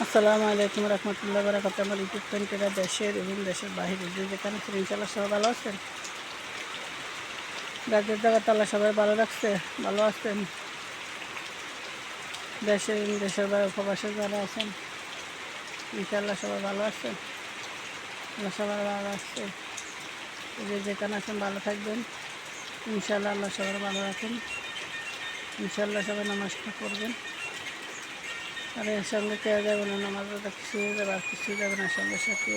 আসসালামু আলাইকুম রহমতুল্লাহ বারাকাতুহু। আমার ইউটিউব চ্যানেলটা দেশের এবং দেশের বাইরে যে যেখানে ছিল ইনশাআল্লাহ সবাই ভালো আছেন। রাজ্যের জায়গাতে আল্লাহ সবাই ভালো রাখছে, ভালো আছেন। দেশের এবং দেশের বাইরে প্রবাসে যারা আছেন ইনশাআল্লাহ সবাই ভালো আছেন, আল্লাহ সবাই ভালো আসছে। যে যেখানে আছেন ভালো থাকবেন ইনশাআল্লাহ, আল্লাহ সবাই ভালো রাখুন ইনশাআল্লাহ। সবাই নামাজটা করবেন, আর এর সঙ্গে কেউ যাবে না, নামাজ কিছু হয়ে যাবে আর কিছু যাবে না। সঙ্গে সাথে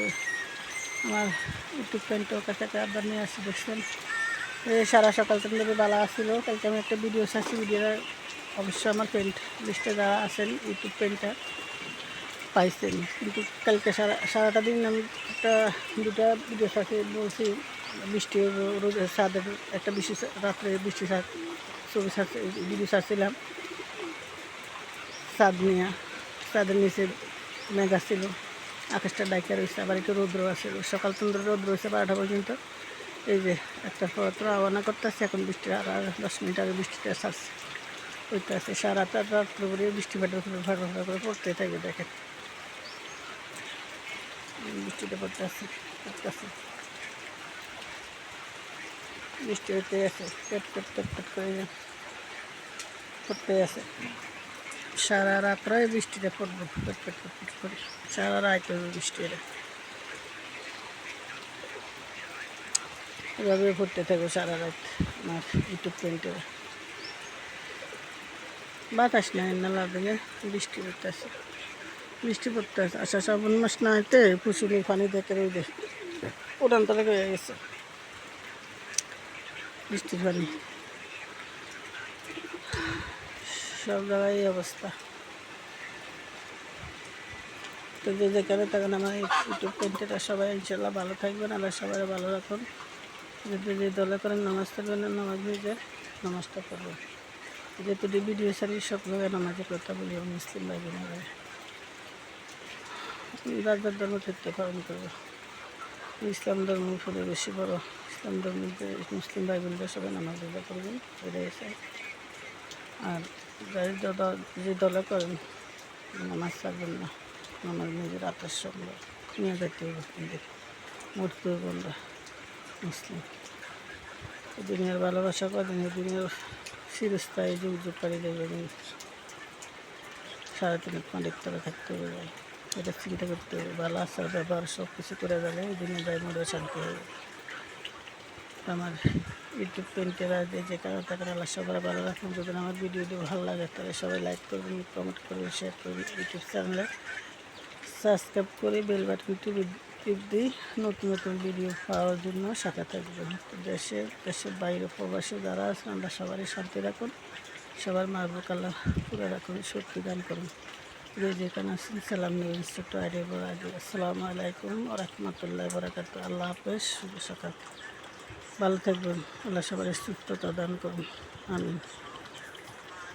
আমার ইউটিউব চ্যানেলটার কাছে আবার নিয়ে আসি, দেখছেন সারা সকাল থেকে ভালো আসছিল। কালকে আমি একটা ভিডিও ছাড়ছি, ভিডিওটা অবশ্যই আমার ফ্রেন্ড লিস্টে যারা আছেন ইউটিউব ফ্রেন্ডটা পাইছেন, কিন্তু কালকে সারাটা দিন আমি দুটা ভিডিও ছাড়ছি। বলছি বৃষ্টি রোদ ছাদের একটা বৃষ্টি রাত্রে বৃষ্টি ছবি ছাড়ছে, ভিডিও ছাড়ছিলাম ছাদ নিয়ে। ছাদের নিচে মেঘ আসছিল, আকাশটা ডাইকা রয়েছে, আবার একটু রৌদ্র আছে। সকাল থেকে রৌদ্র রয়েছে 12টা পর্যন্ত। এই যে একটা পত্র রওনা করতেছে, এখন বৃষ্টি আর 10 মিনিট আগে বৃষ্টিটা ছাড়ছে হইতে আছে। সারা রাত্র করে বৃষ্টি ফাটার করে পড়তে থাকে। দেখেন বৃষ্টিটা পড়তেছে বৃষ্টি হইতে আছে, পেট করে পড়তে আছে। সারা রাত্রে বৃষ্টিটা পড়বো, পেট করে সারা রাত বৃষ্টি। এভাবে পড়তে থাকবো সারা রাত আমার ইউটিউব চ্যানেলটা। বাতাস নাই নালার দিকে, বৃষ্টি পড়তে আছে। আচ্ছা, শ্রাবণ মাস না হইতে পুষুনি পানি দেখে ওই যে উড়ান তলে হয়ে গেছে বৃষ্টির পানি, সব জায়গায় এই অবস্থা। তো যে যেখানে তখন আমার ইউটিউব চ্যানেলটা সবাই ইনশাল্লাহ ভালো থাকবেন, আল্লাহ সবাই ভালো রাখুন। যদি যে দলে করেন নামাজ পড়বেন, নামাজ নিজে নামাজটা করবেন। যেহেতু ভিডিও সারি সব জায়গায় নামাজের কথা বলি, মুসলিম ভাই বোনেরা যার যার ধর্ম ক্ষেত্রে পালন করবো। ইসলাম ধর্ম ফুলে বেশি বড়, ইসলাম ধর্মের মুসলিম ভাই বোনরা সবাই নামাজ রোজা করবেন, এটাই চাই। আর যে দলে করেন নামাজ ছাড়বেন না, নামাজ নিজের আত্মার সঙ্গে নিয়ে যেতে হবে। কিন্তু মূর্তি বন্ধা মুসলিম দুনিয়ার ভালোবাসা করেন, দুনিয়ার চিরস্থায়ী যুগ পাড়ি দেবেন। 3.5 মালিক তলা থাকতে হবে, এটা চিন্তা করতে হবে। ভালো আচার ব্যবহার সব কিছু করে গেলে এই দিনে যায় মনে শান্তি হবে। আমার ইউটিউব চ্যানেলটা যে কারণে থাকেন আল্লাহ সবাই ভালো রাখুন। যদি আমার ভিডিওটি ভালো লাগে তাহলে সবাই লাইক করবেন, কমেন্ট করবেন, শেয়ার করবেন। ইউটিউব চ্যানেলে সাবস্ক্রাইব করে বেল বাটনটি টিপ দিই নতুন নতুন ভিডিও পাওয়ার জন্য সাথে থাকবেন। দেশের বাইরে প্রবাসে যারা আছেন আল্লাহ সবারই শান্তি রাখুন, সবার মাহবুব আল্লাহ পুরো রাখুন, শক্তি দান করুন। যে যেখানে আছেন সালাম নেবেন ছোট্ট আইডিয়া বড় আইডিয়া। আসসালামু আলাইকুম রহমতুল্লাহ বারাকাতুহু। আল্লাহ হাফেজ, শুভ সকাল, ভালো থাকবেন, আল্লাহ সবার সুস্থতা দান করুন, আমিন।